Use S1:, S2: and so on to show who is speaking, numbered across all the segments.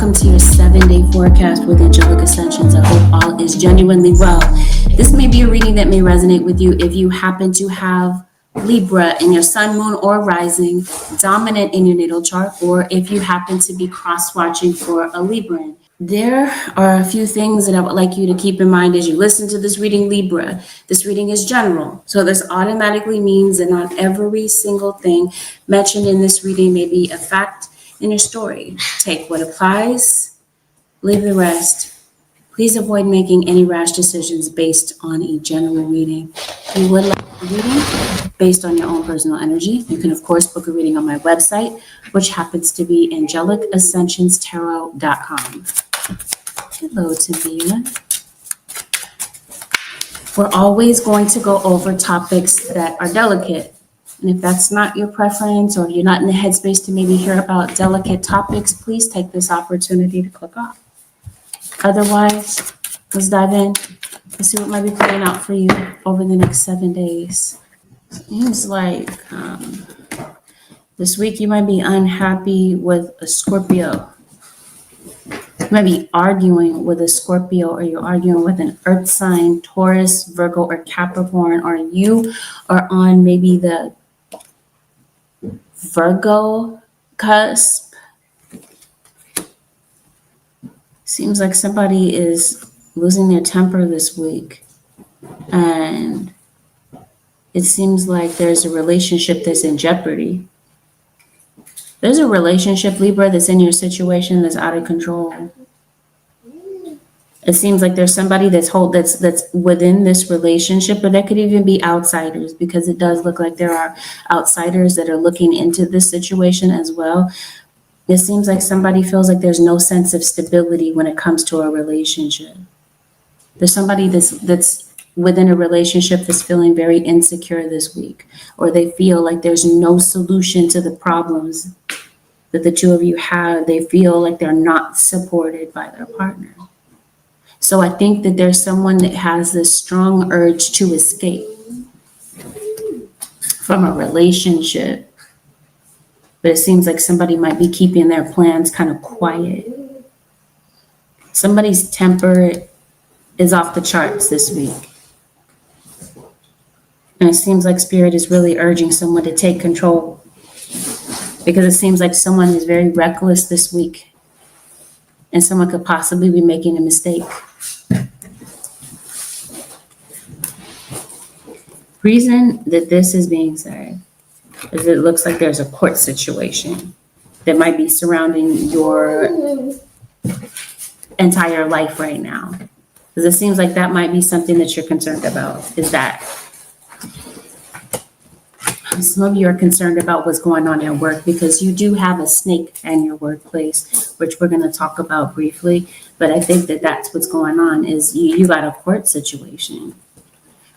S1: welcome to your 7-day forecast with Angelic Ascensions. I hope all is genuinely well. This may be a reading that may resonate with you if you happen to have Libra in your sun, moon, or rising dominant in your natal chart, or if you happen to be cross-watching for a Libran. There are a few things that I would like you to keep in mind as you listen to this reading, Libra. This reading is general, so this automatically means that not every single thing mentioned in this reading may be a fact in your story. Take what applies, leave the rest. Please avoid making any rash decisions based on a general reading. If you would like a reading based on your own personal energy, you can of course book a reading on my website, which happens to be AngelicAscensionsTarot.com. Hello, Tabia. We're always going to go over topics that are delicate. And if that's not your preference, or you're not in the headspace to maybe hear about delicate topics, please take this opportunity to click off. Otherwise, let's dive in. Let's see what might be playing out for you over the next 7 days. Seems like this week you might be unhappy with a Scorpio. You might be arguing with a Scorpio, or you're arguing with an earth sign, Taurus, Virgo, or Capricorn, or you are on maybe the Virgo cusp. Seems like somebody is losing their temper this week, and it seems like there's a relationship that's in jeopardy. There's a relationship, Libra, that's in your situation that's out of control. It seems like there's somebody that's within this relationship, or there could even be outsiders, because it does look like there are outsiders that are looking into this situation as well. It seems like somebody feels like there's no sense of stability when it comes to a relationship. There's somebody that's within a relationship that's feeling very insecure this week, or they feel like there's no solution to the problems that the two of you have. They feel like they're not supported by their partner. So I think that there's someone that has this strong urge to escape from a relationship, but it seems like somebody might be keeping their plans kind of quiet. Somebody's temper is off the charts this week. And it seems like Spirit is really urging someone to take control, because it seems like someone is very reckless this week, and someone could possibly be making a mistake. Reason that this is being said is it looks like there's a court situation that might be surrounding your entire life right now. Because it seems like that might be something that you're concerned about, is that some of you are concerned about what's going on at work, because you do have a snake in your workplace, which we're going to talk about briefly. But I think that that's what's going on, is you got a court situation.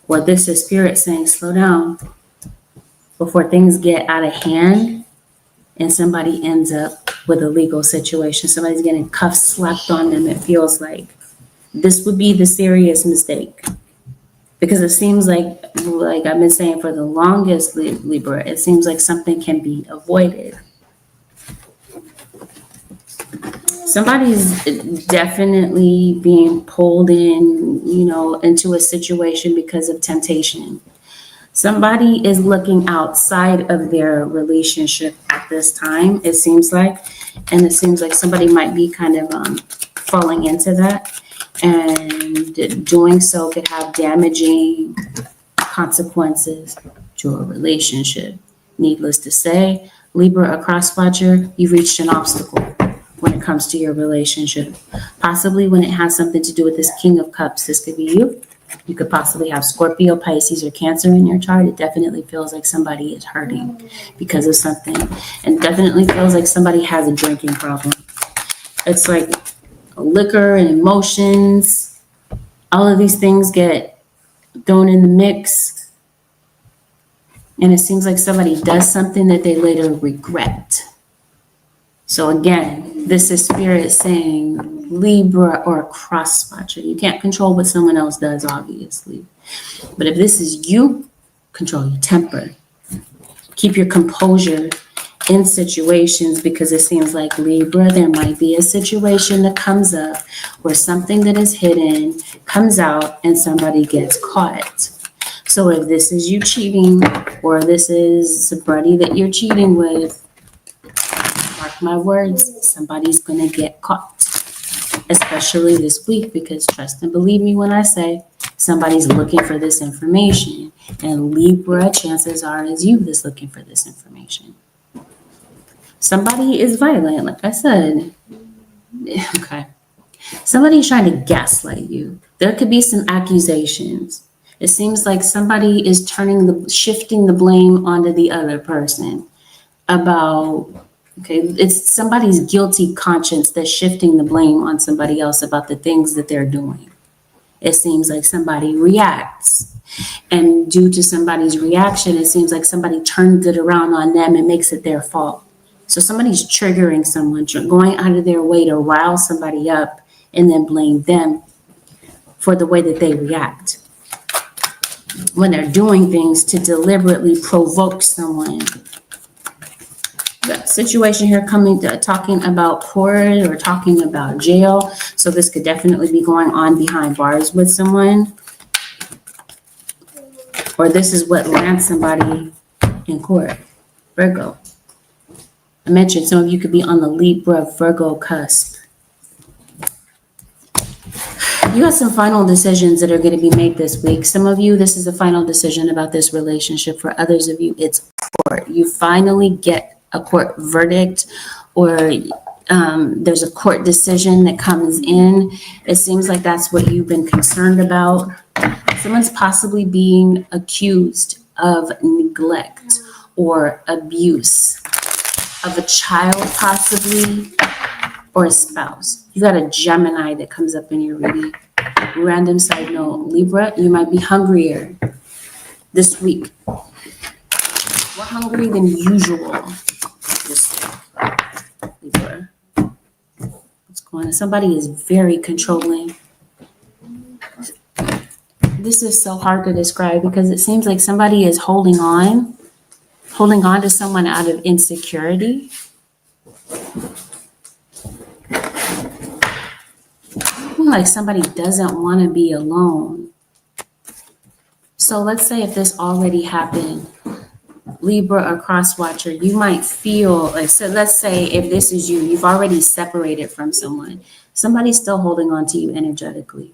S1: Well, this is Spirit saying, slow down before things get out of hand and somebody ends up with a legal situation. Somebody's getting cuffs slapped on them. It feels like this would be the serious mistake. Because it seems like I've been saying for the longest, Libra, it seems like something can be avoided. Somebody's definitely being pulled in, into a situation because of temptation. Somebody is looking outside of their relationship at this time, it seems like. And it seems like somebody might be kind of falling into that. And doing so could have damaging consequences to a relationship. Needless to say, Libra, a cross-watcher, you've reached an obstacle when it comes to your relationship. Possibly when it has something to do with this King of Cups. This could be you. You could possibly have Scorpio, Pisces, or Cancer in your chart. It definitely feels like somebody is hurting because of something. And definitely feels like somebody has a drinking problem. It's like liquor and emotions, all of these things get thrown in the mix, and it seems like somebody does something that they later regret. So again, this is Spirit saying Libra or a cross-watcher. You can't control what someone else does, obviously, but if this is you, control your temper, keep your composure, in situations, because it seems like Libra, there might be a situation that comes up where something that is hidden comes out and somebody gets caught. So if this is you cheating, or this is a buddy that you're cheating with, mark my words, somebody's gonna get caught. Especially this week, because trust and believe me when I say somebody's looking for this information. And Libra, chances are, is you that's looking for this information. Somebody is violent, like I said. Okay. Somebody's trying to gaslight you. There could be some accusations. It seems like somebody is shifting the blame onto the other person about, okay, it's somebody's guilty conscience that's shifting the blame on somebody else about the things that they're doing. It seems like somebody reacts. And due to somebody's reaction, it seems like somebody turns it around on them and makes it their fault. So somebody's triggering someone, going out of their way to rile somebody up and then blame them for the way that they react when they're doing things to deliberately provoke someone. The situation here talking about court or talking about jail. So this could definitely be going on behind bars with someone. Or this is what lands somebody in court. Virgo. I mentioned some of you could be on the Libra Virgo cusp. You got some final decisions that are going to be made this week. Some of you, this is a final decision about this relationship. For others of you, it's court. You finally get a court verdict, or there's a court decision that comes in. It seems like that's what you've been concerned about. Someone's possibly being accused of neglect or abuse of a child, possibly, or a spouse. You got a Gemini that comes up in your reading. Random side note, Libra, you might be hungrier this week. More hungry than usual this week, Libra. What's going on? Somebody is very controlling. This is so hard to describe because it seems like somebody is holding on to someone out of insecurity. Like somebody doesn't want to be alone. So let's say if this already happened, Libra or cross watcher, you might feel like, so let's say if this is you, you've already separated from someone. Somebody's still holding on to you energetically.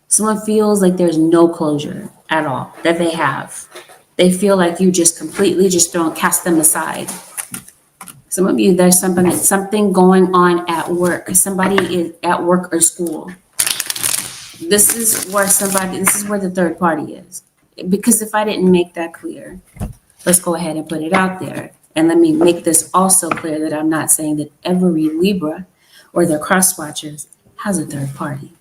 S1: Someone feels like there's no closure at all that they have. They feel like you just completely cast them aside. Some of you, there's something going on at work. Somebody is at work or school. This is where the third party is. Because if I didn't make that clear, let's go ahead and put it out there. And let me make this also clear that I'm not saying that every Libra or their cross watchers has a third party.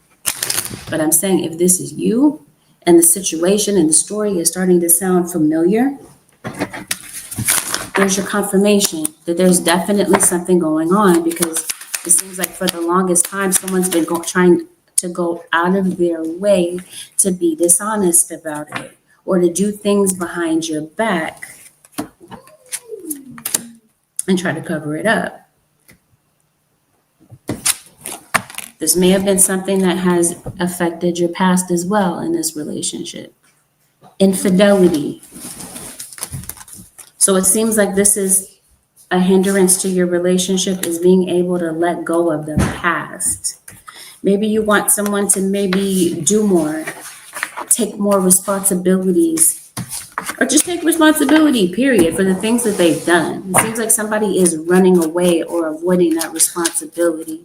S1: But I'm saying if this is you and the situation and the story is starting to sound familiar, there's your confirmation that there's definitely something going on, because it seems like for the longest time, someone's been trying to go out of their way to be dishonest about it or to do things behind your back and try to cover it up. This may have been something that has affected your past as well in this relationship. Infidelity. So it seems like this is a hindrance to your relationship, is being able to let go of the past. Maybe you want someone to maybe do more, take more responsibilities, or just take responsibility, period, for the things that they've done. It seems like somebody is running away or avoiding that responsibility.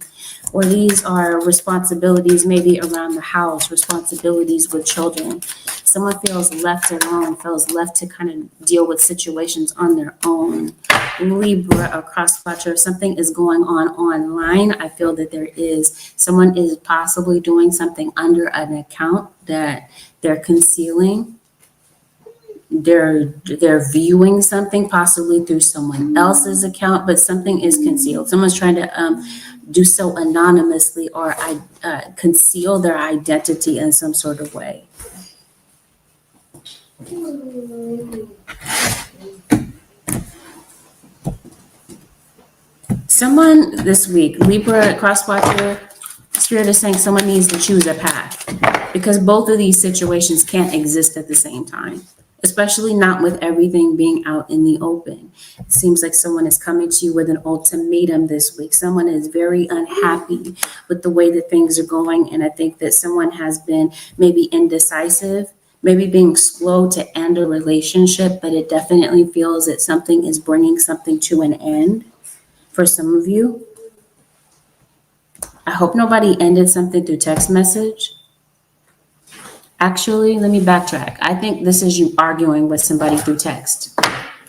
S1: Or these are responsibilities maybe around the house, responsibilities with children. Someone feels left alone, feels left to kind of deal with situations on their own. Libra or cross-watcher, if something is going on online, I feel that someone is possibly doing something under an account that they're concealing. They're viewing something possibly through someone else's account, but something is concealed. Someone's trying to do so anonymously or conceal their identity in some sort of way. Someone this week, Libra, cross-watcher, Spirit is saying someone needs to choose a path because both of these situations can't exist at the same time, especially not with everything being out in the open. It seems like someone is coming to you with an ultimatum this week. Someone is very unhappy with the way that things are going, and I think that someone has been maybe indecisive, maybe being slow to end a relationship, but it definitely feels that something is bringing something to an end for some of you. I hope nobody ended something through text message. Actually, let me backtrack. I think this is you arguing with somebody through text.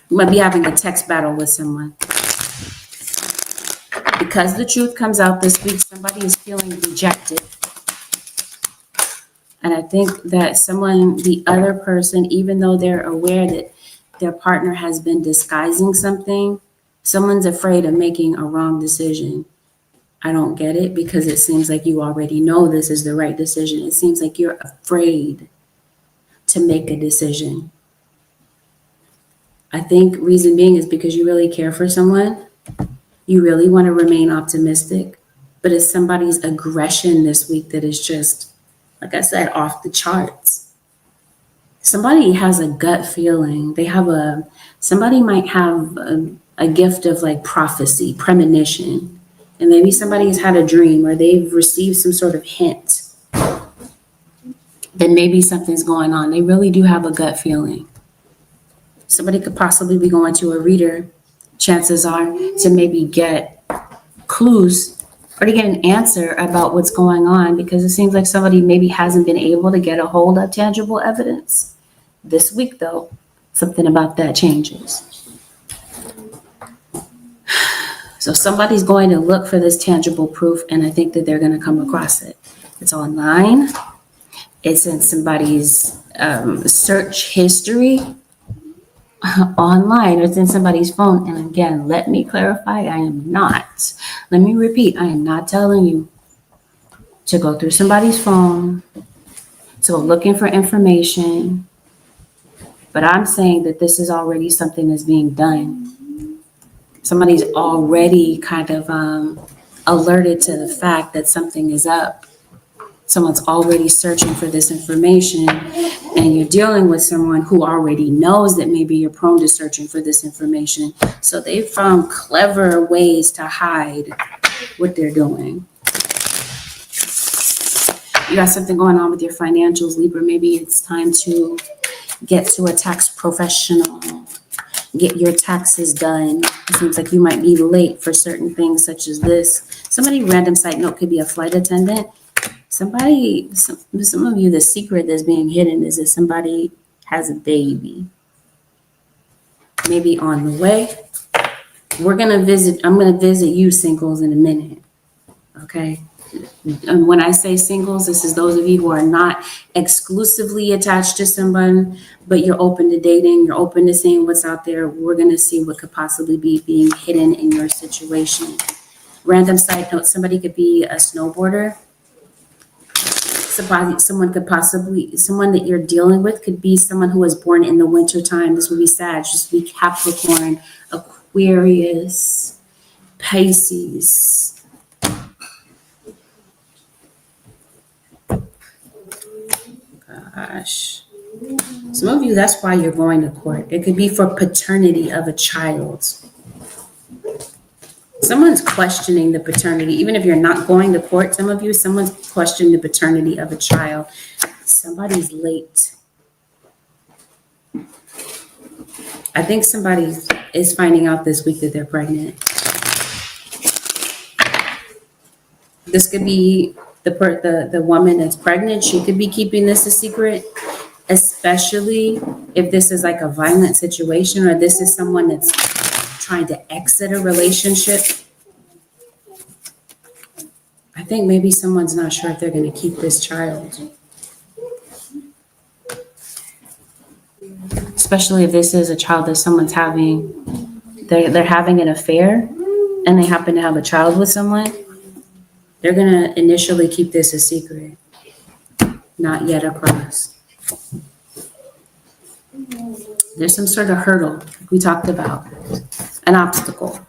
S1: You might be having a text battle with someone. Because the truth comes out this week, somebody is feeling rejected. And I think that someone, the other person, even though they're aware that their partner has been disguising something, someone's afraid of making a wrong decision. I don't get it because it seems like you already know this is the right decision. It seems like you're afraid to make a decision. I think reason being is because you really care for someone. You really want to remain optimistic, but it's somebody's aggression this week that is just, like I said, off the charts. Somebody has a gut feeling. Somebody might have a gift of like prophecy, premonition. And maybe somebody's had a dream or they've received some sort of hint that maybe something's going on. They really do have a gut feeling. Somebody could possibly be going to a reader, chances are, to maybe get clues or to get an answer about what's going on, because it seems like somebody maybe hasn't been able to get a hold of tangible evidence. This week, though, something about that changes. So somebody's going to look for this tangible proof, and I think that they're going to come across it. It's online. It's in somebody's search history online, or it's in somebody's phone. And again, let me clarify, let me repeat, I am not telling you to go through somebody's phone, to go looking for information, but I'm saying that this is already something that's being done. Somebody's already kind of alerted to the fact that something is up. Someone's already searching for this information, and you're dealing with someone who already knows that maybe you're prone to searching for this information. So they've found clever ways to hide what they're doing. You got something going on with your financials, Libra. Maybe it's time to get to a tax professional. Get your taxes done. It seems like you might be late for certain things such as this. Somebody, random side note, could be a flight attendant. Some of you, the secret that's being hidden is that somebody has a baby. Maybe on the way. I'm going to visit you singles in a minute. Okay? And when I say singles, this is those of you who are not exclusively attached to someone, but you're open to dating, you're open to seeing what's out there. We're going to see what could possibly be being hidden in your situation. Random side note, somebody could be a snowboarder. Someone that you're dealing with could be someone who was born in the wintertime. This would be Sag, this would be Capricorn, Aquarius, Pisces. Gosh. Some of you, that's why you're going to court. It could be for paternity of a child. Someone's questioning the paternity. Even if you're not going to court, some of you, someone's questioning the paternity of a child. Somebody's late. I think somebody is finding out this week that they're pregnant. This could be the woman that's pregnant. She could be keeping this a secret, especially if this is like a violent situation or this is someone that's trying to exit a relationship. I think maybe someone's not sure if they're going to keep this child. Especially if this is a child that someone's having, they're having an affair and they happen to have a child with someone. They're going to initially keep this a secret, not yet across. There's some sort of hurdle, like we talked about, an obstacle.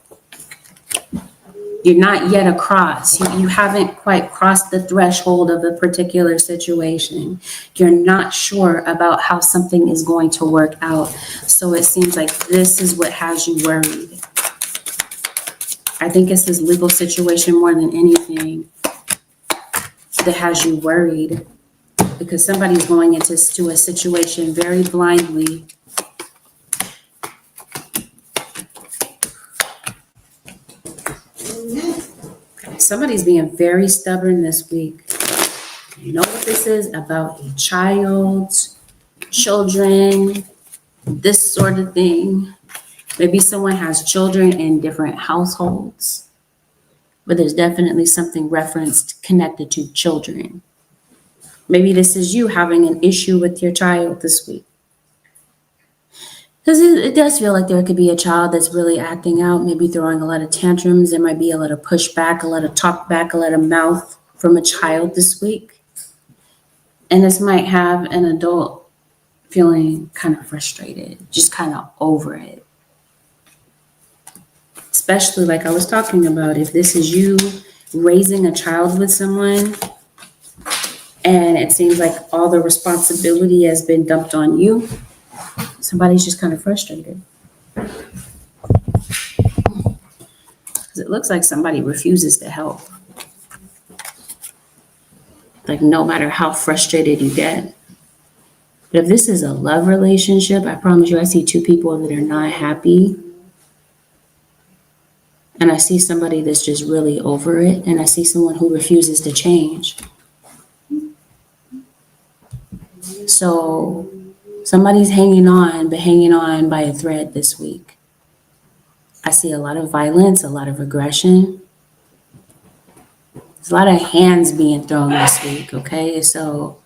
S1: You're not yet across. You haven't quite crossed the threshold of a particular situation. You're not sure about how something is going to work out. So it seems like this is what has you worried. I think it's this legal situation more than anything that has you worried, because somebody's going into a situation very blindly. Somebody's being very stubborn this week. You know what this is about? A child, children, this sort of thing. Maybe someone has children in different households, but there's definitely something referenced connected to children. Maybe this is you having an issue with your child this week. Because it does feel like there could be a child that's really acting out, maybe throwing a lot of tantrums. There might be a lot of pushback, a lot of talk back, a lot of mouth from a child this week. And this might have an adult feeling kind of frustrated, just kind of over it. Especially like I was talking about, if this is you raising a child with someone and it seems like all the responsibility has been dumped on you, somebody's just kind of frustrated. Because it looks like somebody refuses to help. Like no matter how frustrated you get. But if this is a love relationship, I promise you, I see two people that are not happy. And I see somebody that's just really over it. And I see someone who refuses to change. So somebody's hanging on, but hanging on by a thread this week. I see a lot of violence, a lot of aggression. There's a lot of hands being thrown this week, okay? So,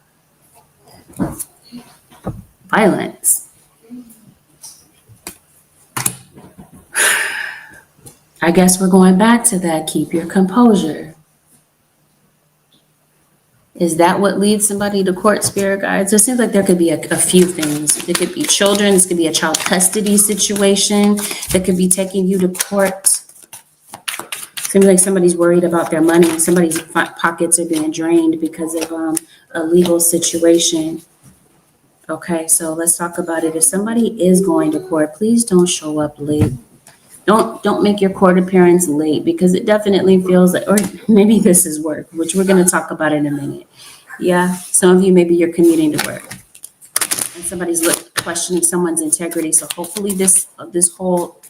S1: violence. I guess we're going back to that. Keep your composure. Is that what leads somebody to court, spirit guides? It seems like there could be a few things. It could be children. This could be a child custody situation that could be taking you to court. Seems like somebody's worried about their money. Somebody's pockets are being drained because of a legal situation. Okay, so let's talk about it. If somebody is going to court, please don't show up late. Don't make your court appearance late, because it definitely feels like, or maybe this is work, which we're going to talk about in a minute. Yeah, some of you, maybe you're commuting to work and somebody's questioning someone's integrity. So hopefully this whole,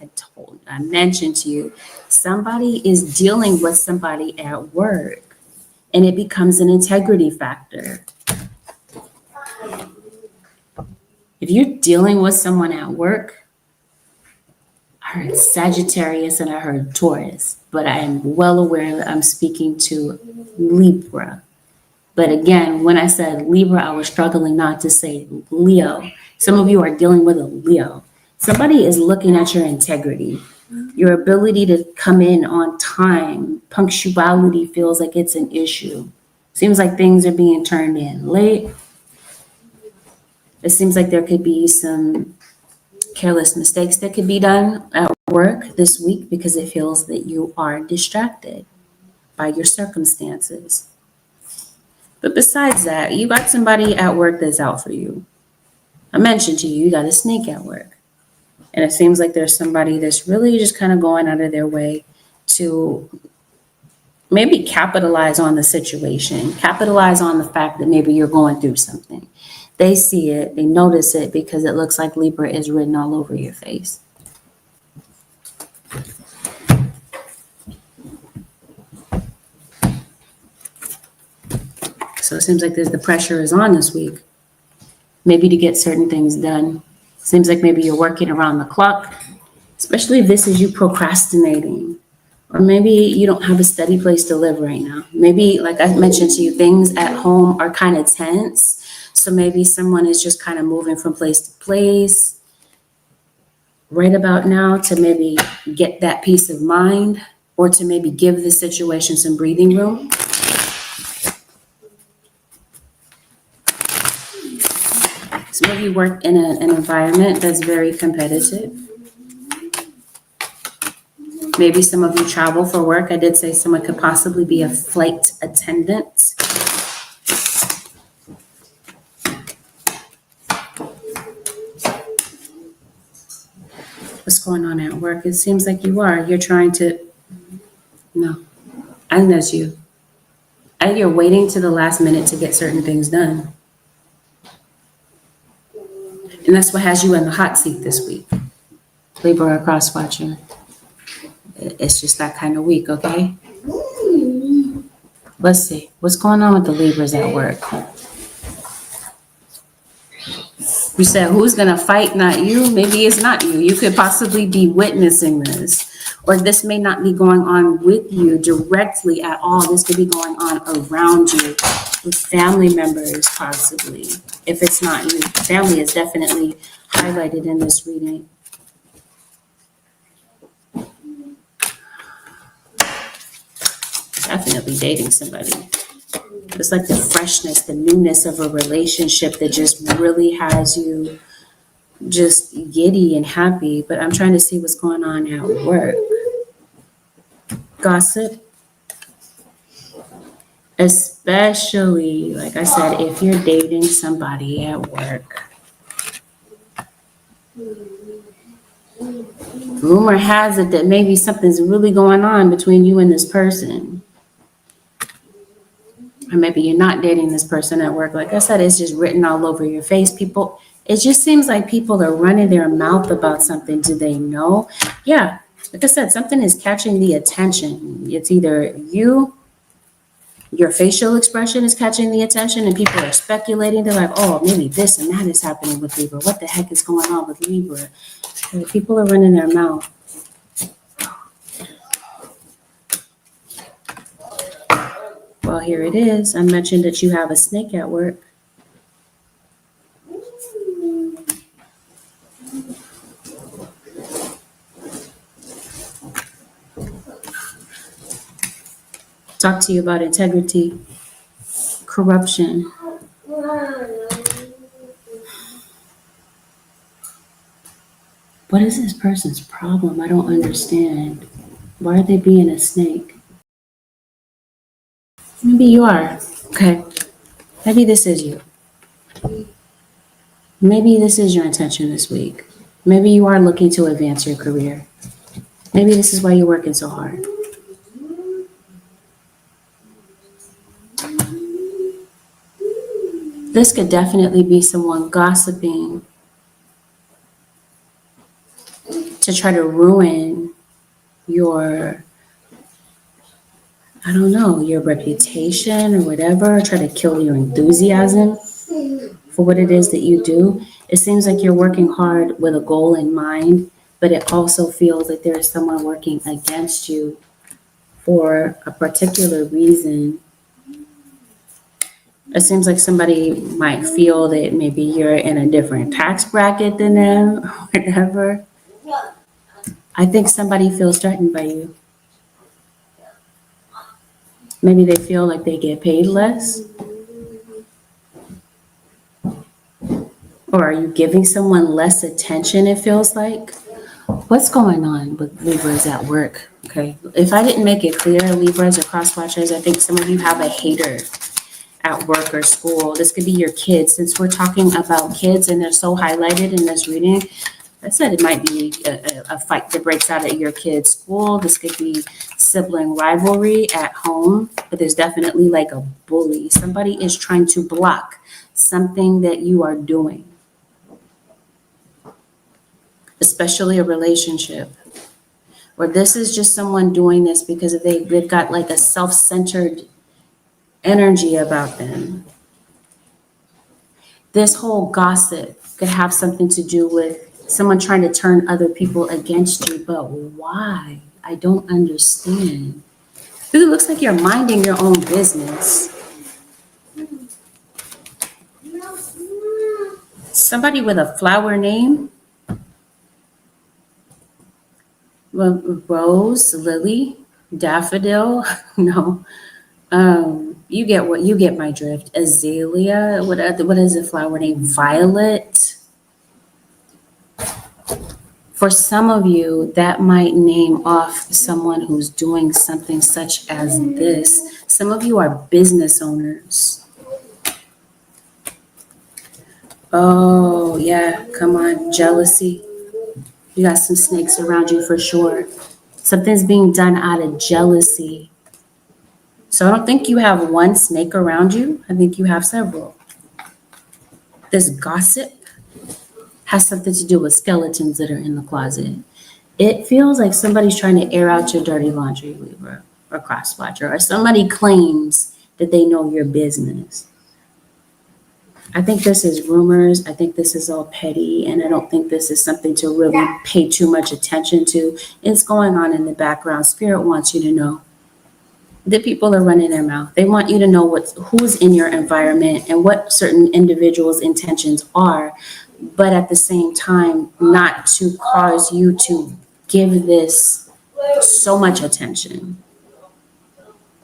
S1: I mentioned to you, somebody is dealing with somebody at work and it becomes an integrity factor. If you're dealing with someone at work, I heard Sagittarius and I heard Taurus, but I am well aware that I'm speaking to Libra. But again, when I said Libra, I was struggling not to say Leo. Some of you are dealing with a Leo. Somebody is looking at your integrity, your ability to come in on time. Punctuality feels like it's an issue. Seems like things are being turned in late. It seems like there could be some careless mistakes that could be done at work this week because it feels that you are distracted by your circumstances. But besides that, you got somebody at work that's out for you. I mentioned to you, you got a snake at work. And it seems like there's somebody that's really just kind of going out of their way to maybe capitalize on the situation, capitalize on the fact that maybe you're going through something. They see it, they notice it, because it looks like Libra is written all over your face. So it seems like the pressure is on this week, maybe to get certain things done. Seems like maybe you're working around the clock, especially if this is you procrastinating. Or maybe you don't have a steady place to live right now. Maybe, like I mentioned to you, things at home are kind of tense. So maybe someone is just kind of moving from place to place right about now to maybe get that peace of mind, or to maybe give the situation some breathing room. Some of you work in an environment that's very competitive. Maybe some of you travel for work. I did say someone could possibly be a flight attendant. What's going on at work? It seems like you are. You're trying to, no, I think that's you. I think you're waiting to the last minute to get certain things done. And that's what has you in the hot seat this week. Libra or cross watcher. It's just that kind of week, okay? Let's see. What's going on with the Libras at work? You said, who's going to fight? Not you. Maybe it's not you. You could possibly be witnessing this. Or this may not be going on with you directly at all. This could be going on around you with family members, possibly. If it's not you, family is definitely highlighted in this reading. Definitely dating somebody. It's like the freshness, the newness of a relationship that just really has you just giddy and happy. But I'm trying to see what's going on at work. Gossip. Especially, like I said, if you're dating somebody at work. Rumor has it that maybe something's really going on between you and this person. Or maybe you're not dating this person at work. Like I said, it's just written all over your face. People, it just seems like people are running their mouth about something. Do they know? Yeah. Like I said, something is catching the attention. It's either you, your facial expression is catching the attention, and people are speculating. They're like, oh, maybe this and that is happening with Libra. What the heck is going on with Libra? And people are running their mouth. Well, here it is. I mentioned that you have a snake at work. Talk to you about integrity, corruption. What is this person's problem? I don't understand. Why are they being a snake? Maybe you are. Okay. Maybe this is you. Maybe this is your intention this week. Maybe you are looking to advance your career. Maybe this is why you're working so hard. This could definitely be someone gossiping to try to ruin your, I don't know, your reputation or whatever, try to kill your enthusiasm for what it is that you do. It seems like you're working hard with a goal in mind, but it also feels like there is someone working against you for a particular reason. It seems like somebody might feel that maybe you're in a different tax bracket than them or whatever. I think somebody feels threatened by you. Maybe they feel like they get paid less. Or are you giving someone less attention, it feels like? What's going on with Libras at work? Okay. If I didn't make it clear, Libras or cross watchers, I think some of you have a hater at work or school. This could be your kids. Since we're talking about kids and they're so highlighted in this reading, I said it might be a fight that breaks out at your kid's school. This could be sibling rivalry at home, but there's definitely like a bully. Somebody is trying to block something that you are doing, especially a relationship. Or this is just someone doing this because they've got like a self-centered energy about them. This whole gossip could have something to do with someone trying to turn other people against you, but why? I don't understand. It looks like you're minding your own business. Somebody with a flower name? Rose, lily, daffodil? No. You get my drift. Azalea, what is the flower name? Violet. For some of you, that might name off someone who's doing something such as this. Some of you are business owners. Oh, yeah, come on, jealousy. You got some snakes around you for sure. Something's being done out of jealousy. So I don't think you have one snake around you. I think you have several. This gossip has something to do with skeletons that are in the closet. It feels like somebody's trying to air out your dirty laundry, Libra, or crosswatcher, or somebody claims that they know your business. I think this is rumors. I think this is all petty, and I don't think this is something to really pay too much attention to. It's going on in the background. Spirit wants you to know that people are running their mouth. They want you to know who's in your environment and what certain individuals' intentions are, but at the same time, not to cause you to give this so much attention.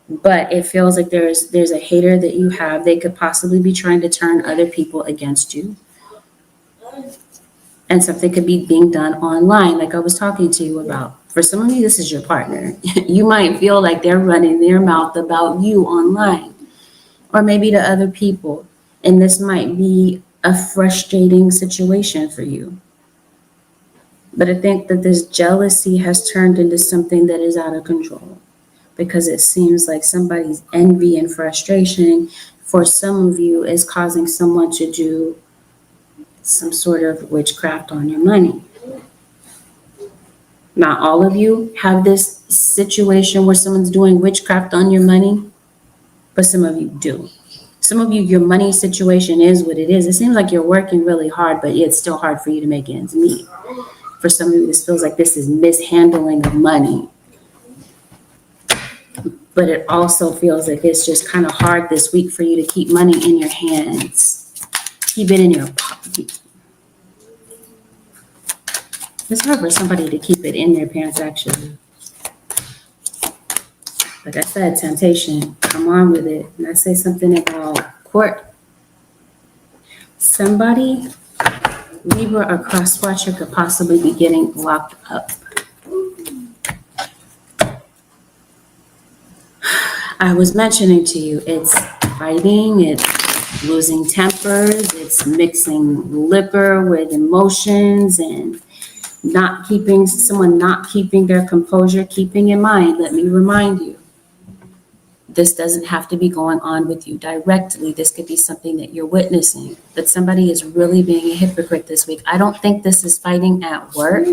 S1: But it feels like there's a hater that you have. They could possibly be trying to turn other people against you. And something could be being done online, like I was talking to you about. For some of you, this is your partner. You might feel like they're running their mouth about you online, or maybe to other people. And this might be a frustrating situation for you. But I think that this jealousy has turned into something that is out of control, because it seems like somebody's envy and frustration for some of you is causing someone to do some sort of witchcraft on your money. Not all of you have this situation where someone's doing witchcraft on your money, but some of you do. Some of you, your money situation is what it is. It seems like you're working really hard, but it's still hard for you to make ends meet. For some of you, this feels like this is mishandling of money. But it also feels like it's just kind of hard this week for you to keep money in your hands. Keep it in your pocket. It's hard for somebody to keep it in their pants, actually. Like I said, temptation, come on with it. And I say something about court. Somebody, Libra or crosswatcher, could possibly be getting locked up. I was mentioning to you, it's fighting, it's losing tempers, it's mixing liquor with emotions, and not keeping their composure. Keeping in mind, let me remind you, this doesn't have to be going on with you directly. This could be something that you're witnessing, that somebody is really being a hypocrite this week. I don't think this is fighting at work.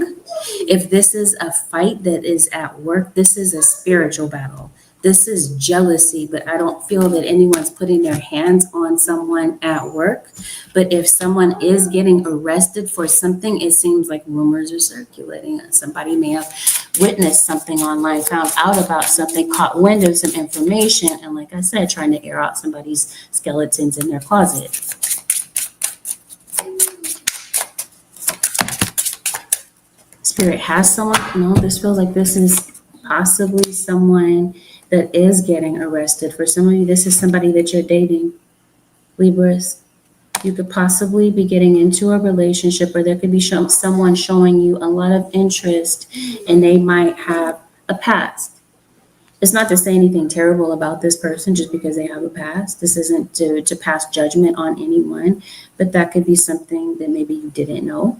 S1: If this is a fight that is at work, this is a spiritual battle. This is jealousy, but I don't feel that anyone's putting their hands on someone at work. But if someone is getting arrested for something, it seems like rumors are circulating. Somebody may have witnessed something online, found out about something, caught wind of some information, and like I said, trying to air out somebody's skeletons in their closet. Spirit has someone, no, this feels like this is possibly someone that is getting arrested. For some of you, this is somebody that you're dating, Libras. You could possibly be getting into a relationship, or there could be someone showing you a lot of interest, and they might have a past. It's not to say anything terrible about this person just because they have a past. This isn't to pass judgment on anyone, but that could be something that maybe you didn't know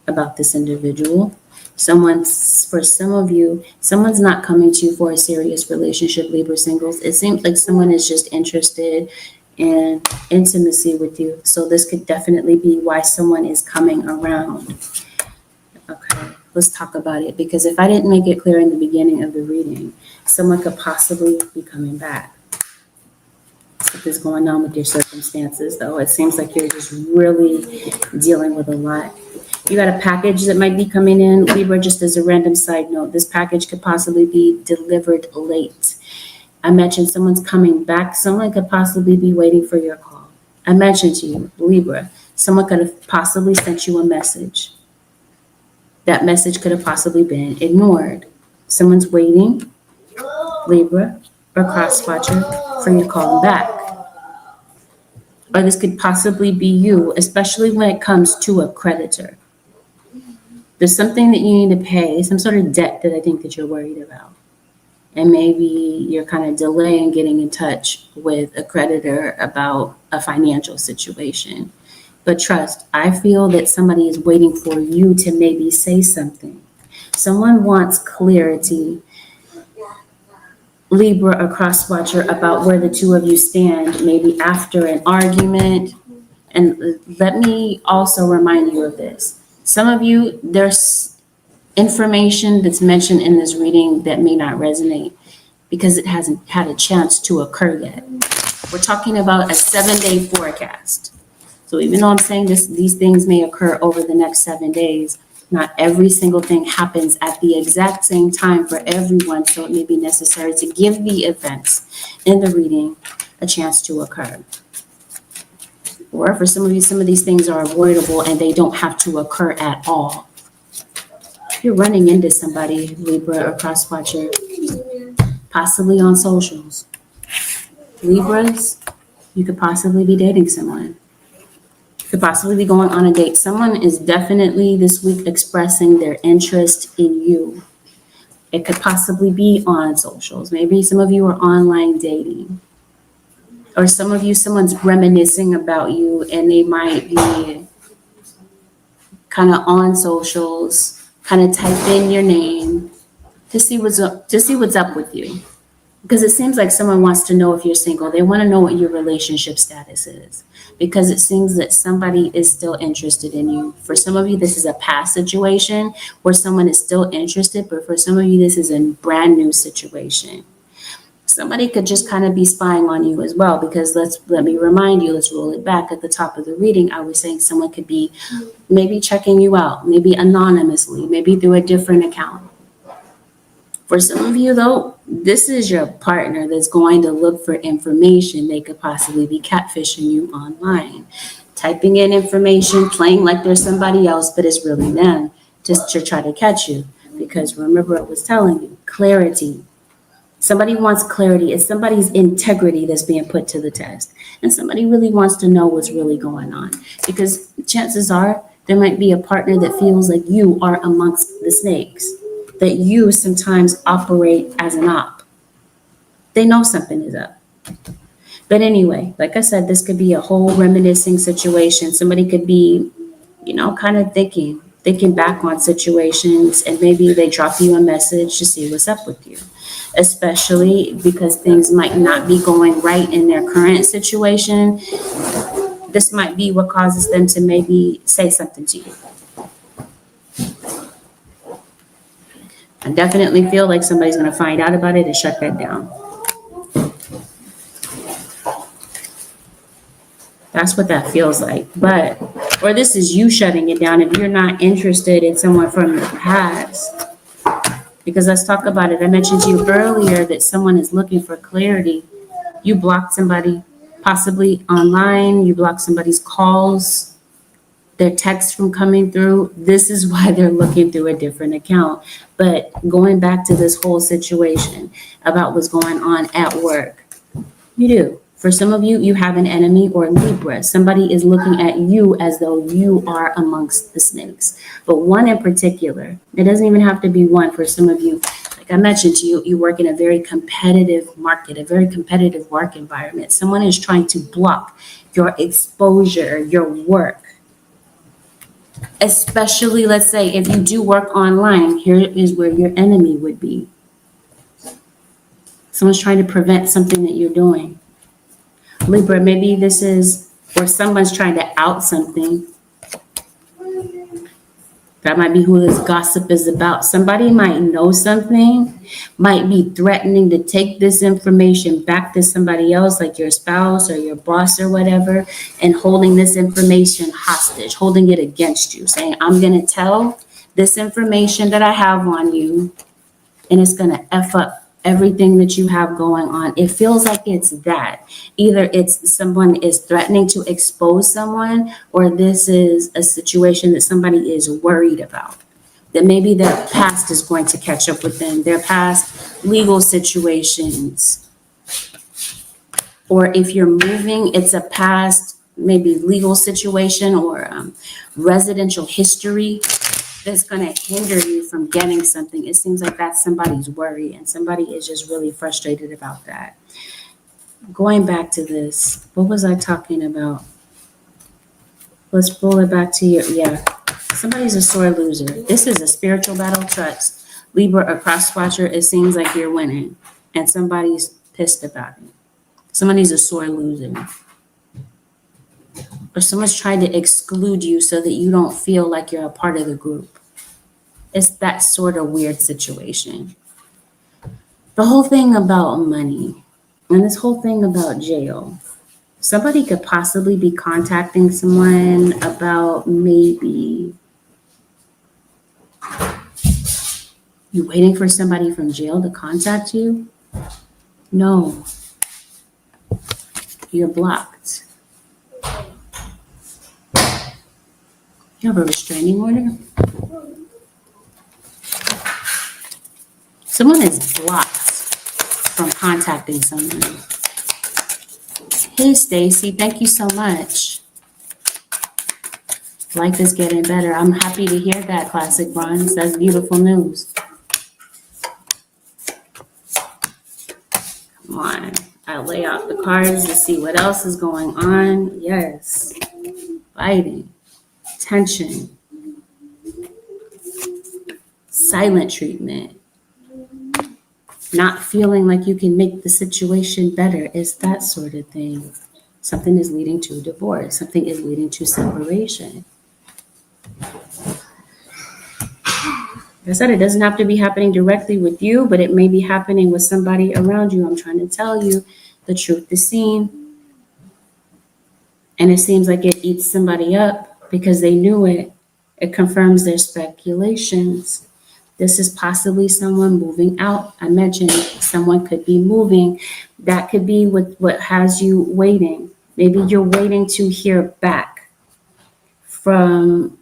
S1: about this individual. For some of you, someone's not coming to you for a serious relationship, Libra singles. It seems like someone is just interested in intimacy with you. So this could definitely be why someone is coming around. Okay, let's talk about it, because if I didn't make it clear in the beginning of the reading, someone could possibly be coming back. Something's going on with your circumstances, though. It seems like you're just really dealing with a lot. You got a package that might be coming in, Libra. Just as a random side note, this package could possibly be delivered late. I mentioned someone's coming back. Someone could possibly be waiting for your call. I mentioned to you, Libra, someone could have possibly sent you a message. That message could have possibly been ignored. Someone's waiting, Libra or crosswatcher, for your call back. Or this could possibly be you, especially when it comes to a creditor. There's something that you need to pay, some sort of debt that I think that you're worried about. And maybe you're kind of delaying getting in touch with a creditor about a financial situation. But trust, I feel that somebody is waiting for you to maybe say something. Someone wants clarity, Libra or cross watcher, about where the two of you stand, maybe after an argument. And let me also remind you of this. Some of you, there's information that's mentioned in this reading that may not resonate because it hasn't had a chance to occur yet. We're talking about a 7-day forecast. So even though I'm saying these things may occur over the next 7 days, not every single thing happens at the exact same time for everyone. So it may be necessary to give the events in the reading a chance to occur. Or for some of you, some of these things are avoidable and they don't have to occur at all. You're running into somebody, Libra or cross watcher, possibly on socials. Libras, you could possibly be dating someone. You could possibly be going on a date. Someone is definitely this week expressing their interest in you. It could possibly be on socials. Maybe some of you are online dating. Or some of you, someone's reminiscing about you and they might be kind of on socials, kind of type in your name to see what's up with you. Because it seems like someone wants to know if you're single. They want to know what your relationship status is. Because it seems that somebody is still interested in you. For some of you, this is a past situation where someone is still interested, but for some of you, this is a brand new situation. Somebody could just kind of be spying on you as well, because let me remind you, let's roll it back. At the top of the reading, I was saying someone could be maybe checking you out, maybe anonymously, maybe through a different account. For some of you, though, this is your partner that's going to look for information. They could possibly be catfishing you online, typing in information, playing like there's somebody else, but it's really them, just to try to catch you. Because remember, I was telling you, clarity. Somebody wants clarity. It's somebody's integrity that's being put to the test. And somebody really wants to know what's really going on. Because chances are there might be a partner that feels like you are amongst the snakes, that you sometimes operate as an op. They know something is up. But anyway, like I said, this could be a whole reminiscing situation. Somebody could be, kind of thinking back on situations, and maybe they drop you a message to see what's up with you, especially because things might not be going right in their current situation. This might be what causes them to maybe say something to you. I definitely feel like somebody's going to find out about it and shut that down. That's what that feels like. Or this is you shutting it down if you're not interested in someone from the past. Because let's talk about it. I mentioned to you earlier that someone is looking for clarity. You blocked somebody, possibly online. You blocked somebody's calls, their texts from coming through. This is why they're looking through a different account. But going back to this whole situation about what's going on at work, you do. For some of you, you have an enemy or Libra. Somebody is looking at you as though you are amongst the snakes. But one in particular, it doesn't even have to be one. For some of you, like I mentioned to you, you work in a very competitive market, a very competitive work environment. Someone is trying to block your exposure, your work. Especially, let's say, if you do work online, here is where your enemy would be. Someone's trying to prevent something that you're doing. Libra, maybe this is where someone's trying to out something. That might be who this gossip is about. Somebody might know something, might be threatening to take this information back to somebody else, like your spouse or your boss or whatever, and holding this information hostage, holding it against you, saying, I'm going to tell this information that I have on you, and it's going to F up everything that you have going on. It feels like it's that. Either it's someone is threatening to expose someone, or this is a situation that somebody is worried about. That maybe their past is going to catch up with them, their past legal situations. Or if you're moving, it's a past maybe legal situation or residential history. that's going to hinder you from getting something. It seems like that's somebody's worry, and somebody is just really frustrated about that. Going back to this, what was I talking about? Let's pull it back to somebody's a sore loser. This is a spiritual battle, trust. Libra or cross watcher, it seems like you're winning, and somebody's pissed about it. Somebody's a sore loser. Or someone's trying to exclude you so that you don't feel like you're a part of the group. It's that sort of weird situation. The whole thing about money and this whole thing about jail. Somebody could possibly be contacting someone about maybe you waiting for somebody from jail to contact you. No, you're blocked. You have a restraining order? Someone is blocked from contacting someone. Hey, Stacy, thank you so much. Life is getting better. I'm happy to hear that, Classic Bronze. That's beautiful news. Come on. I lay out the cards to see what else is going on. Yes. Fighting. Tension. Silent treatment. Not feeling like you can make the situation better. It's that sort of thing. Something is leading to divorce. Something is leading to separation. Like I said, it doesn't have to be happening directly with you, but it may be happening with somebody around you. I'm trying to tell you, the truth is seen. And it seems like it eats somebody up because they knew it. It confirms their speculations. This is possibly someone moving out. I mentioned someone could be moving. That could be what has you waiting. Maybe you're waiting to hear back from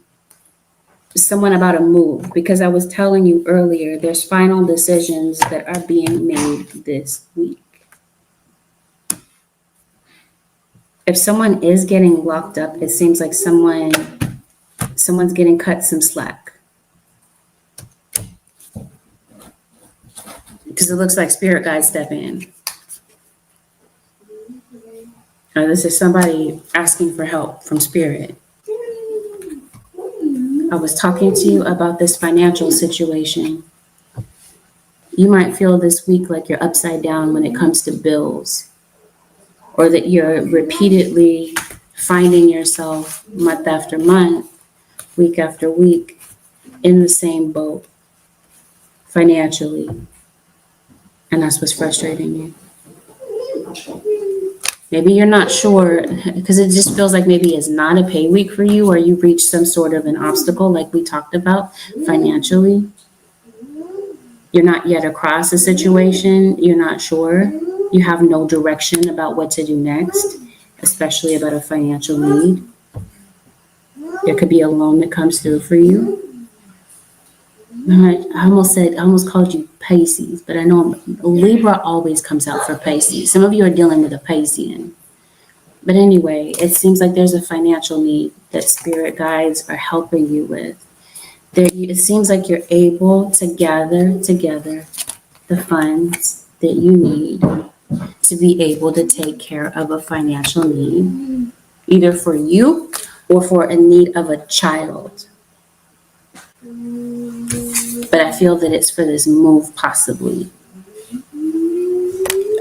S1: someone about a move, because I was telling you earlier, there's final decisions that are being made this week. If someone is getting locked up, it seems like someone's getting cut some slack. Because it looks like spirit guides step in. This is somebody asking for help from spirit. I was talking to you about this financial situation. You might feel this week like you're upside down when it comes to bills, or that you're repeatedly finding yourself month after month, week after week, in the same boat financially. And that's what's frustrating you. Maybe you're not sure because it just feels like maybe it's not a pay week for you, or you reached some sort of an obstacle like we talked about financially. You're not yet across a situation. You're not sure. You have no direction about what to do next, especially about a financial need. There could be a loan that comes through for you. I almost called you Pisces, but I know Libra always comes out for Pisces. Some of you are dealing with a Piscean. But anyway, it seems like there's a financial need that spirit guides are helping you with. It seems like you're able to gather together the funds that you need to be able to take care of a financial need, either for you or for a need of a child. But I feel that it's for this move possibly.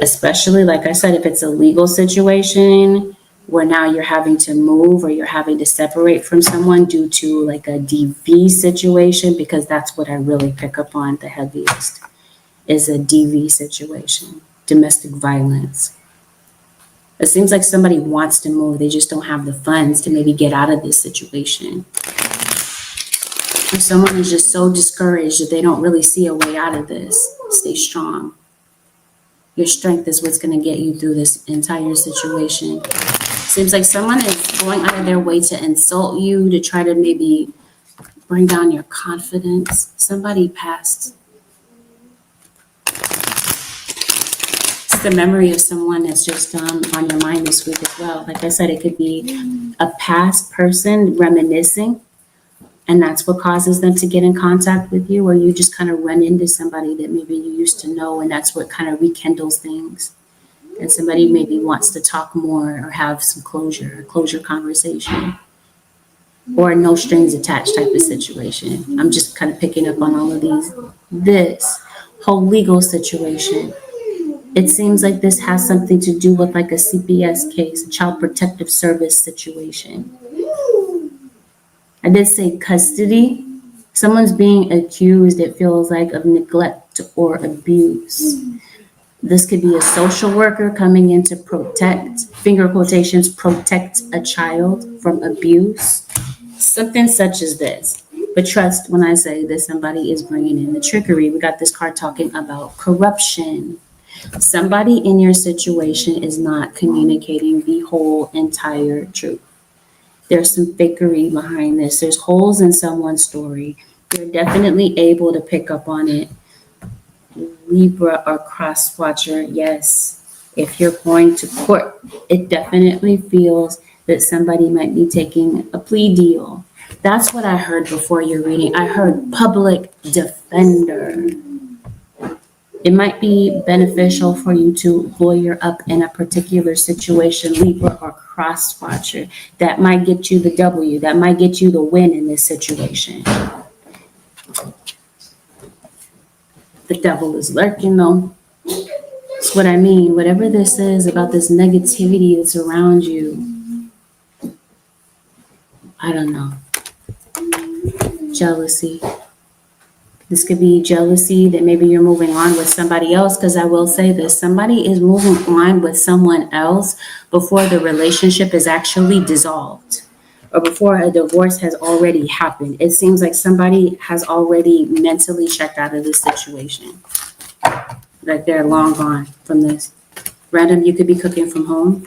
S1: Especially, like I said, if it's a legal situation where now you're having to move or you're having to separate from someone due to like a DV situation, because that's what I really pick up on the heaviest, is a DV situation, domestic violence. It seems like somebody wants to move, they just don't have the funds to maybe get out of this situation. Or someone is just so discouraged that they don't really see a way out of this. Stay strong. Your strength is what's going to get you through this entire situation. Seems like someone is going out of their way to insult you, to try to maybe bring down your confidence. Somebody passed. It's the memory of someone that's just on your mind this week as well. Like I said, it could be a past person reminiscing and that's what causes them to get in contact with you, or you just kind of run into somebody that maybe you used to know, and that's what kind of rekindles things. And somebody maybe wants to talk more or have some closure, a closure conversation, or a no strings attached type of situation. I'm just kind of picking up on all of these. This whole legal situation, it seems like this has something to do with like a CPS case, a child protective service situation. I did say custody. Someone's being accused, it feels like, of neglect or abuse. This could be a social worker coming in to protect, finger quotations, protect a child from abuse. Something such as this. But trust when I say that somebody is bringing in the trickery. We got this card talking about corruption. Somebody in your situation is not communicating the whole entire truth. There's some fakery behind this. There's holes in someone's story. You're definitely able to pick up on it. Libra or cross watcher, yes. If you're going to court, it definitely feels that somebody might be taking a plea deal. That's what I heard before your reading. I heard public defender. It might be beneficial for you to lawyer up in a particular situation, Libra or cross watcher. That might get you the W. That might get you the win in this situation. The devil is lurking, though. That's what I mean. Whatever this is about this negativity that's around you, I don't know. Jealousy. This could be jealousy that maybe you're moving on with somebody else, because I will say this, somebody is moving on with someone else before the relationship is actually dissolved or before a divorce has already happened. It seems like somebody has already mentally checked out of this situation. Like they're long gone from this. Random, you could be cooking from home.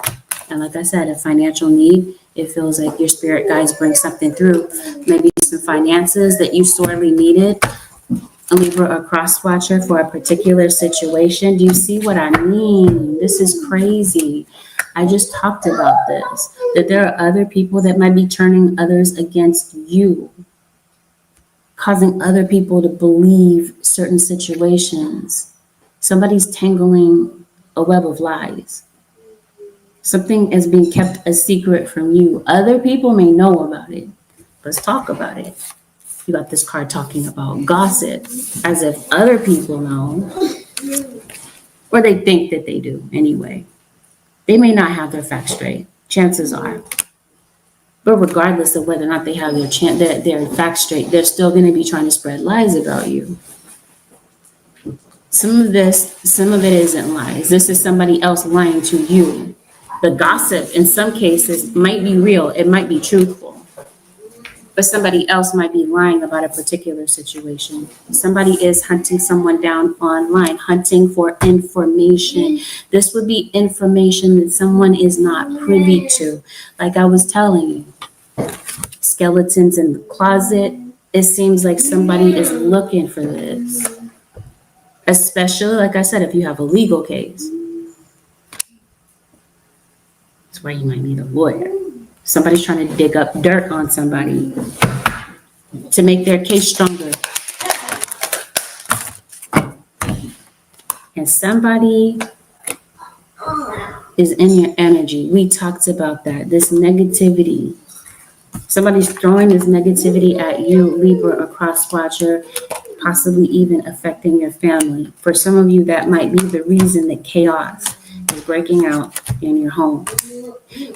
S1: And like I said, a financial need, it feels like your spirit guides bring something through. Maybe some finances that you sorely needed. A Libra or cross watcher for a particular situation. Do you see what I mean? This is crazy. I just talked about this, that there are other people that might be turning others against you, causing other people to believe certain situations. Somebody's tangling a web of lies. Something is being kept a secret from you. Other people may know about it. Let's talk about it. You got this card talking about gossip, as if other people know, or they think that they do anyway. They may not have their facts straight, chances are. But regardless of whether or not they have their facts straight, they're still going to be trying to spread lies about you. Some of it isn't lies. This is somebody else lying to you. The gossip, in some cases, might be real. It might be truthful. But somebody else might be lying about a particular situation. Somebody is hunting someone down online, hunting for information. This would be information that someone is not privy to. Like I was telling you, skeletons in the closet. It seems like somebody is looking for this. Especially, like I said, if you have a legal case. That's why you might need a lawyer. Somebody's trying to dig up dirt on somebody to make their case stronger. And somebody is in your energy. We talked about that. This negativity. Somebody's throwing this negativity at you, Libra or cross watcher, possibly even affecting your family. For some of you, that might be the reason that chaos is breaking out in your home.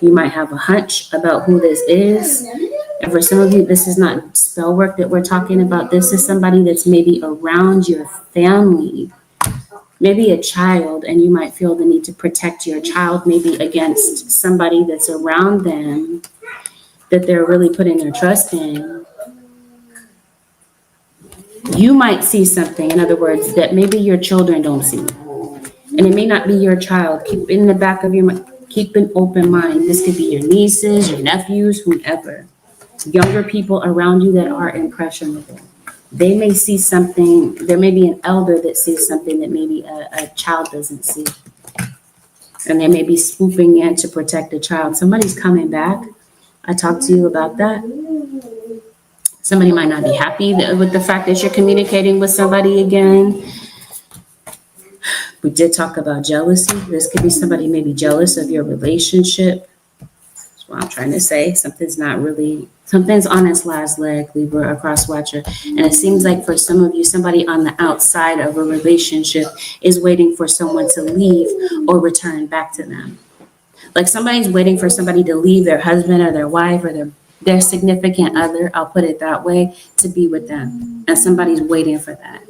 S1: You might have a hunch about who this is. And for some of you, this is not spell work that we're talking about. This is somebody that's maybe around your family, maybe a child, and you might feel the need to protect your child maybe against somebody that's around them that they're really putting their trust in. You might see something, in other words, that maybe your children don't see. And it may not be your child. Keep in the back of your mind, keep an open mind. This could be your nieces, your nephews, whoever. Younger people around you that are impressionable. They may see something. There may be an elder that sees something that maybe a child doesn't see. And they may be swooping in to protect the child. Somebody's coming back. I talked to you about that. Somebody might not be happy with the fact that you're communicating with somebody again. We did talk about jealousy. This could be somebody maybe jealous of your relationship. That's what I'm trying to say. Something's on its last leg, Libra, a cross watcher. And it seems like for some of you, somebody on the outside of a relationship is waiting for someone to leave or return back to them. Like somebody's waiting for somebody to leave, their husband or their wife or their significant other, I'll put it that way, to be with them. And somebody's waiting for that.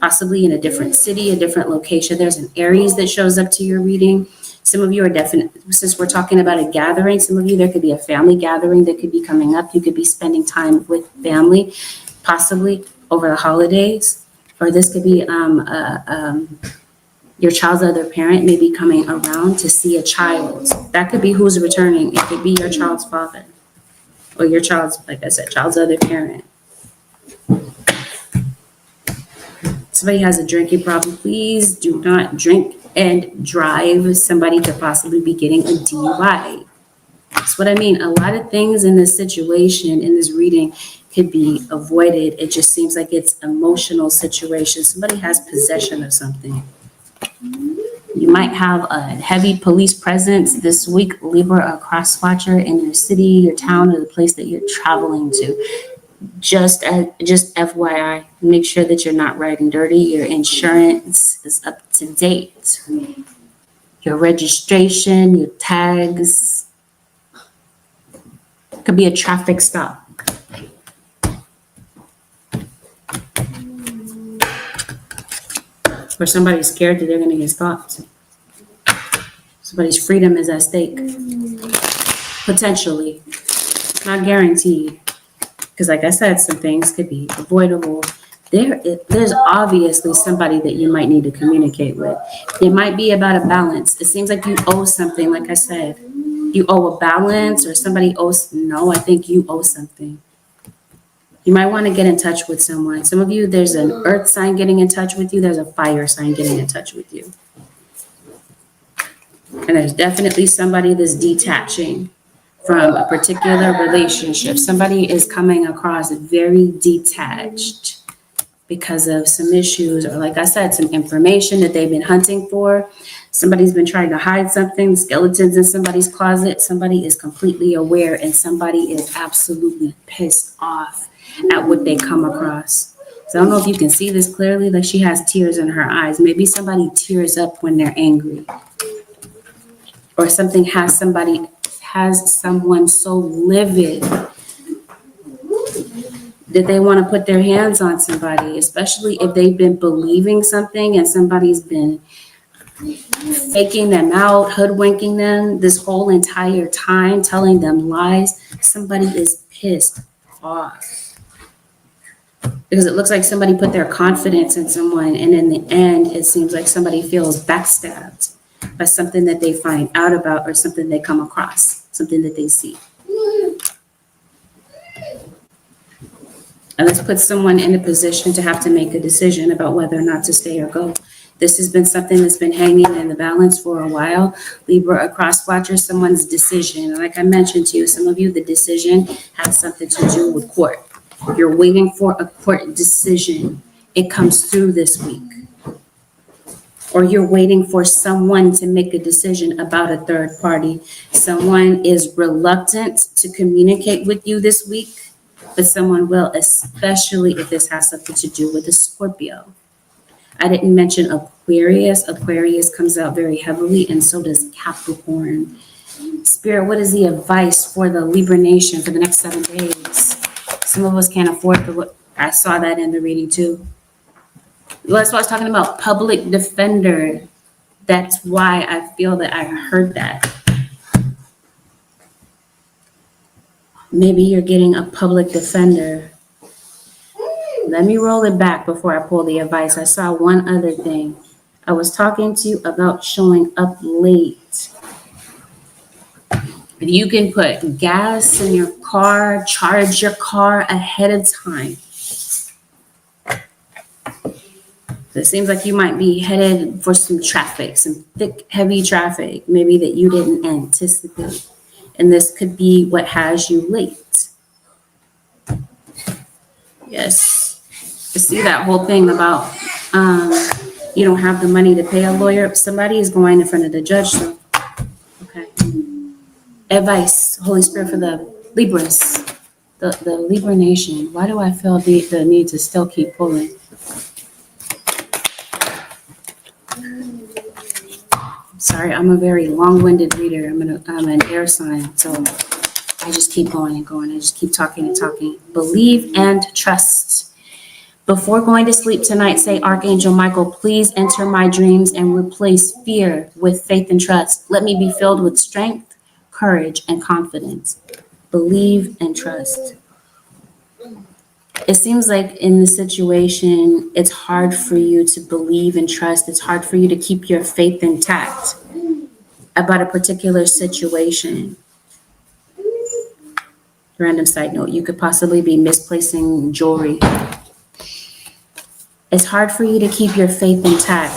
S1: Possibly in a different city, a different location. There's an Aries that shows up to your reading. Some of you are since we're talking about a gathering, some of you, there could be a family gathering that could be coming up. You could be spending time with family, possibly over the holidays. Or this could be your child's other parent may be coming around to see a child. That could be who's returning. It could be your child's father or your child's, like I said, child's other parent. Somebody has a drinking problem. Please do not drink and drive. Somebody could possibly be getting a DUI. That's what I mean. A lot of things in this situation, in this reading, could be avoided. It just seems like it's emotional situation. Somebody has possession of something. You might have a heavy police presence this week, Libra, a cross watcher in your city, your town, or the place that you're traveling to. Just FYI, make sure that you're not riding dirty. Your insurance is up to date. Your registration, your tags. Could be a traffic stop. Or somebody's scared that they're going to get stopped. Somebody's freedom is at stake. Potentially. Not guaranteed. Because like I said, some things could be avoidable. There's obviously somebody that you might need to communicate with. It might be about a balance. It seems like you owe something, like I said. You owe a balance or somebody owes. No, I think you owe something. You might want to get in touch with someone. Some of you, there's an earth sign getting in touch with you. There's a fire sign getting in touch with you. And there's definitely somebody that's detaching from a particular relationship. Somebody is coming across very detached because of some issues or, like I said, some information that they've been hunting for. Somebody's been trying to hide something, skeletons in somebody's closet. Somebody is completely aware and somebody is absolutely pissed off at what they come across. So I don't know if you can see this clearly, like she has tears in her eyes. Maybe somebody tears up when they're angry. Or something has someone so livid that they want to put their hands on somebody, especially if they've been believing something and somebody's been faking them out, hoodwinking them this whole entire time, telling them lies. Somebody is pissed off because it looks like somebody put their confidence in someone, and in the end, it seems like somebody feels backstabbed by something that they find out about or something they come across, something that they see. And let's put someone in a position to have to make a decision about whether or not to stay or go. This has been something that's been hanging in the balance for a while. Libra, a cross watcher, someone's decision. And like I mentioned to you, some of you, the decision has something to do with court. You're waiting for a court decision. It comes through this week. Or you're waiting for someone to make a decision about a third party. Someone is reluctant to communicate with you this week, but someone will, especially if this has something to do with a Scorpio. I didn't mention Aquarius. Aquarius comes out very heavily, and so does Capricorn. Spirit, what is the advice for the Libra Nation for the next 7 days? Some of us can't afford I saw that in the reading too. Well, that's what I was talking about, public defender. That's why I feel that I heard that. Maybe you're getting a public defender. Let me roll it back before I pull the advice. I saw one other thing. I was talking to you about showing up late. If you can put gas in your car, charge your car ahead of time. It seems like you might be headed for some traffic, some thick, heavy traffic, maybe that you didn't anticipate. And this could be what has you late. Yes. To see that whole thing about you don't have the money to pay a lawyer. Somebody is going in front of the judge, though. Okay. Advice, Holy Spirit, for the Libras, the Libra nation. Why do I feel the need to still keep pulling? Sorry, I'm a very long-winded reader. I'm an air sign, so I just keep going and going. I just keep talking and talking. Believe and trust. Before going to sleep tonight, say, Archangel Michael, please enter my dreams and replace fear with faith and trust. Let me be filled with strength, courage, and confidence. Believe and trust. It seems like in the situation, it's hard for you to believe and trust. It's hard for you to keep your faith intact about a particular situation. Random side note, you could possibly be misplacing jewelry. It's hard for you to keep your faith intact.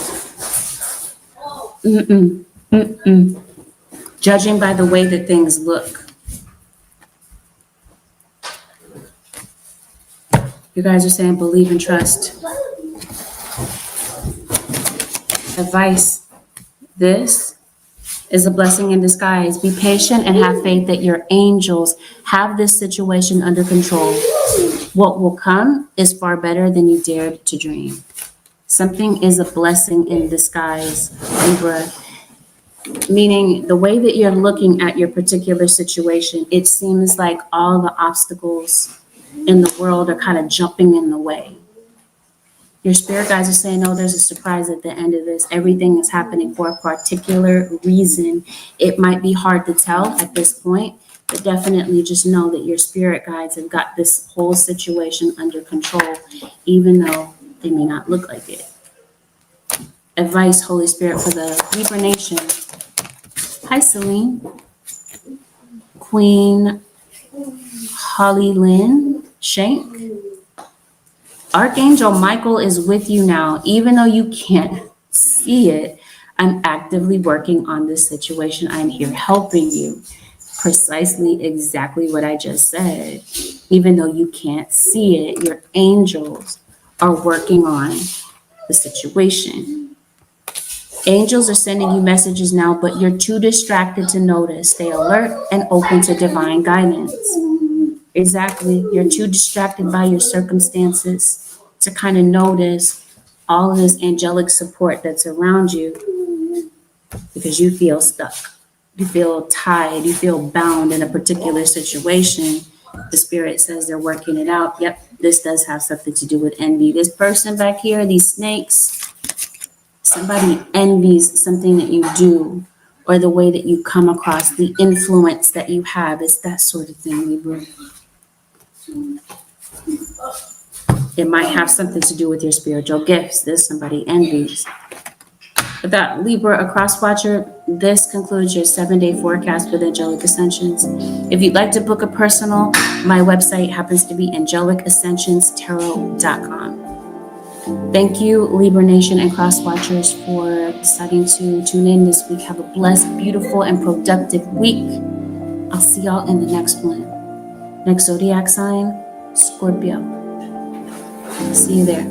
S1: Judging by the way that things look. You guys are saying believe and trust. Advice. This is a blessing in disguise. Be patient and have faith that your angels have this situation under control. What will come is far better than you dared to dream. Something is a blessing in disguise, Libra. Meaning the way that you're looking at your particular situation, it seems like all the obstacles in the world are kind of jumping in the way. Your spirit guides are saying, no, there's a surprise at the end of this. Everything is happening for a particular reason. It might be hard to tell at this point, but definitely just know that your spirit guides have got this whole situation under control, even though they may not look like it. Advice, Holy Spirit, for the Libra nation. Hi, Celine. Queen Holly Lynn Shank. Archangel Michael is with you now. Even though you can't see it, I'm actively working on this situation. I'm here helping you. Precisely exactly what I just said. Even though you can't see it, your angels are working on the situation. Angels are sending you messages now, but you're too distracted to notice. Stay alert and open to divine guidance. Exactly. You're too distracted by your circumstances to kind of notice all of this angelic support that's around you because you feel stuck. You feel tied. You feel bound in a particular situation. The spirit says they're working it out. Yep, this does have something to do with envy. This person back here, these snakes, somebody envies something that you do or the way that you come across, the influence that you have. It's that sort of thing, Libra. It might have something to do with your spiritual gifts. This somebody envies. With that, Libra, a cross watcher, this concludes your 7-day forecast with Angelic Ascensions. If you'd like to book a personal, my website happens to be angelicascensionstarot.com. Thank you, Libra Nation and cross watchers, for deciding to tune in this week. Have a blessed, beautiful, and productive week. I'll see y'all in the next one. Next zodiac sign, Scorpio. See you there.